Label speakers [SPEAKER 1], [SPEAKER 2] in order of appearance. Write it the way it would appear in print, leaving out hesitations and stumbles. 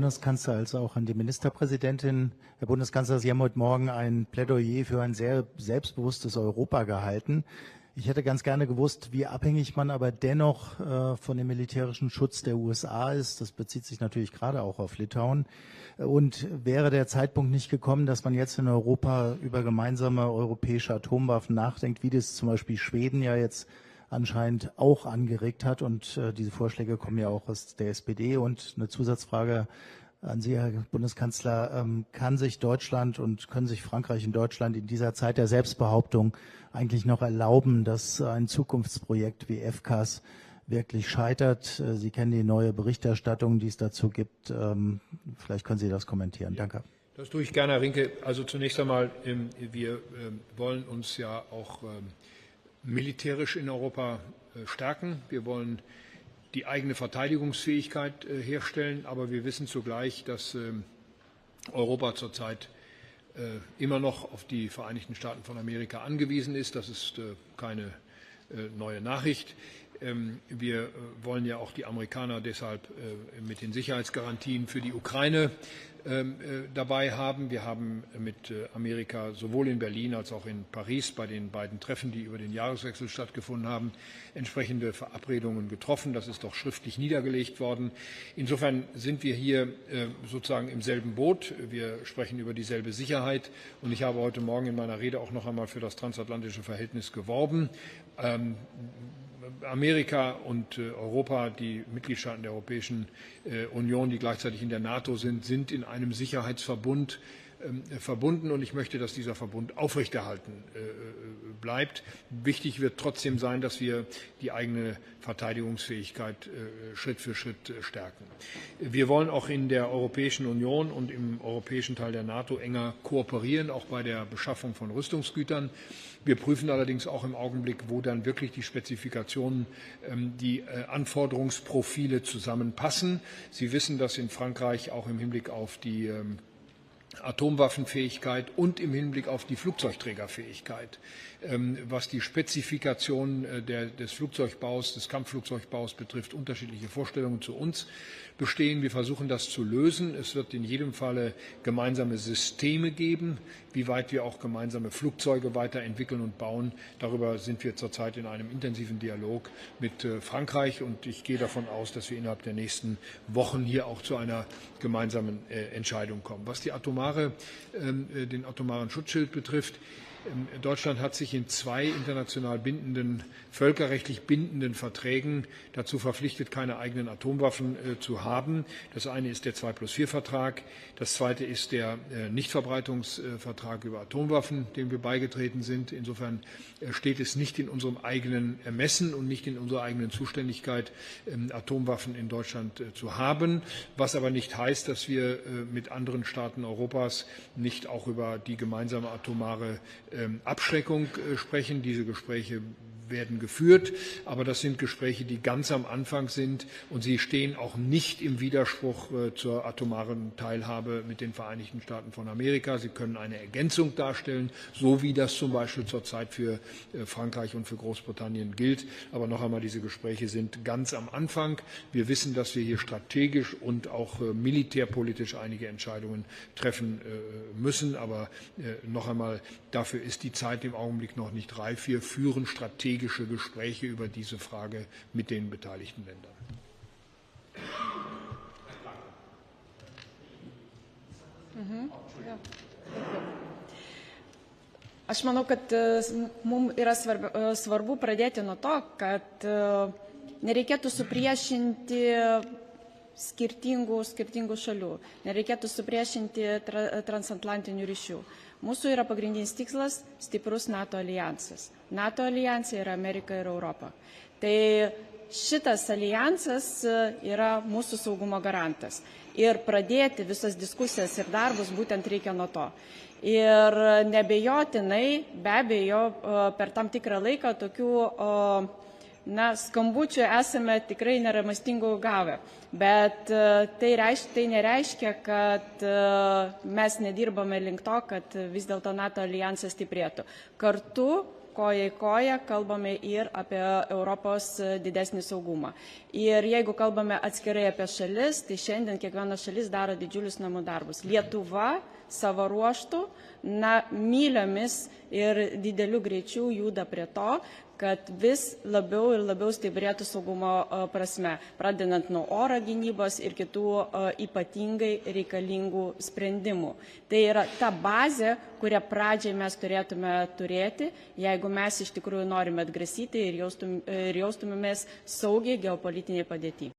[SPEAKER 1] Bundeskanzler als auch an die Ministerpräsidentin. Herr Bundeskanzler, Sie haben heute Morgen ein Plädoyer für ein sehr selbstbewusstes Europa gehalten. Ich hätte ganz gerne gewusst, wie abhängig man aber dennoch von dem militärischen Schutz der USA ist. Das bezieht sich natürlich gerade auch auf Litauen. Und wäre der Zeitpunkt nicht gekommen, dass man jetzt in Europa über gemeinsame europäische Atomwaffen nachdenkt, wie das zum Beispiel Schweden ja jetzt anscheinend auch angeregt hat. Und diese Vorschläge kommen ja auch aus der SPD. Und eine Zusatzfrage an Sie, Herr Bundeskanzler. Kann sich Deutschland und können sich Frankreich und Deutschland in dieser Zeit der Selbstbehauptung eigentlich noch erlauben, dass ein Zukunftsprojekt wie FCAS wirklich scheitert? Sie kennen die neue Berichterstattung, die es dazu gibt. Vielleicht können Sie das kommentieren. Danke.
[SPEAKER 2] Das tue ich gerne, Herr Rinke. Also zunächst einmal, wir wollen uns ja auch militärisch in Europa stärken. Wir wollen die eigene Verteidigungsfähigkeit herstellen, aber wir wissen zugleich, dass Europa zurzeit immer noch auf die Vereinigten Staaten von Amerika angewiesen ist. Das ist keine neue Nachricht. Wir wollen ja auch die Amerikaner deshalb mit den Sicherheitsgarantien für die Ukraine dabei haben. Wir haben mit Amerika sowohl in Berlin als auch in Paris bei den beiden Treffen, die über den Jahreswechsel stattgefunden haben, entsprechende Verabredungen getroffen. Das ist auch schriftlich niedergelegt worden. Insofern sind wir hier sozusagen im selben Boot. Wir sprechen über dieselbe Sicherheit. Und ich habe heute Morgen in meiner Rede auch noch einmal für das transatlantische Verhältnis geworben. Amerika und Europa, die Mitgliedstaaten der Europäischen Union, die gleichzeitig in der NATO sind, sind in einem Sicherheitsverbund verbunden, und ich möchte, dass dieser Verbund aufrechterhalten bleibt. Wichtig wird trotzdem sein, dass wir die eigene Verteidigungsfähigkeit Schritt für Schritt stärken. Wir wollen auch in der Europäischen Union und im europäischen Teil der NATO enger kooperieren, auch bei der Beschaffung von Rüstungsgütern. Wir prüfen allerdings auch im Augenblick, wo dann wirklich die Spezifikationen, die Anforderungsprofile zusammenpassen. Sie wissen, dass in Frankreich auch im Hinblick auf die Atomwaffenfähigkeit und im Hinblick auf die Flugzeugträgerfähigkeit, was die Spezifikation des Flugzeugbaus, des Kampfflugzeugbaus betrifft, unterschiedliche Vorstellungen zu uns bestehen. Wir versuchen das zu lösen. Es wird in jedem Falle gemeinsame Systeme geben. Wie weit wir auch gemeinsame Flugzeuge weiterentwickeln und bauen, darüber sind wir zurzeit in einem intensiven Dialog mit Frankreich, und ich gehe davon aus, dass wir innerhalb der nächsten Wochen hier auch zu einer gemeinsamen Entscheidung kommen. Was den atomaren Schutzschild betrifft, Deutschland hat sich in 2 international bindenden, völkerrechtlich bindenden Verträgen dazu verpflichtet, keine eigenen Atomwaffen zu haben. Das eine ist der 2+4-Vertrag, das zweite ist der Nichtverbreitungsvertrag über Atomwaffen, dem wir beigetreten sind. Insofern steht es nicht in unserem eigenen Ermessen und nicht in unserer eigenen Zuständigkeit, Atomwaffen in Deutschland zu haben, was aber nicht heißt, dass wir mit anderen Staaten Europas nicht auch über die gemeinsame atomare Abschreckung sprechen. Diese Gespräche werden geführt, aber das sind Gespräche, die ganz am Anfang sind, und sie stehen auch nicht im Widerspruch zur atomaren Teilhabe mit den Vereinigten Staaten von Amerika. Sie können eine Ergänzung darstellen, so wie das zum Beispiel zurzeit für Frankreich und für Großbritannien gilt. Aber noch einmal, diese Gespräche sind ganz am Anfang. Wir wissen, dass wir hier strategisch und auch militärpolitisch einige Entscheidungen treffen müssen, aber noch einmal, dafür ist die Zeit im Augenblick noch nicht reif. Wir führen strategische Gespräche über diese Frage mit den beteiligten Ländern.
[SPEAKER 3] Aš manau, kad mums yra svarbu pradėti nuo to, kad nereikėtų supriešinti skirtingų šalių, nereikėtų supriešinti transatlantinių ryšių. Mūsų yra pagrindinis tikslas stiprus NATO alijansas. NATO alijanse yra Amerika ir Europa. Tai šitas alijansas yra mūsų saugumo garantas. Ir pradėti visas diskusijas ir darbus būtent reikia nuo to. Ir nebejotinai, be abejo, per tam tikrą laiką tokių skambučių esame tikrai neramastingų gavę. Bet tai nereiškia, kad mes nedirbame link to, kad vis dėlto NATO alijansas stiprėtų. Kartu koja į koją kalbame ir apie Europos didesnį saugumą. Ir jeigu kalbame atskirai apie šalis, tai šiandien kiekviena šalis daro didžiulius namų darbus. Lietuva savo ruoštų myliomis ir didelių greičių juda prie to, kad vis labiau ir labiau stiprėtų saugumo prasme, pradedant nuo oro gynybos ir kitų ypatingai reikalingų sprendimų. Tai yra ta bazė, kurią pradžiai mes turėtume turėti, jeigu mes iš tikrųjų norime atgrasyti ir jaustumėmės saugiai geopolitiniai padėtyje.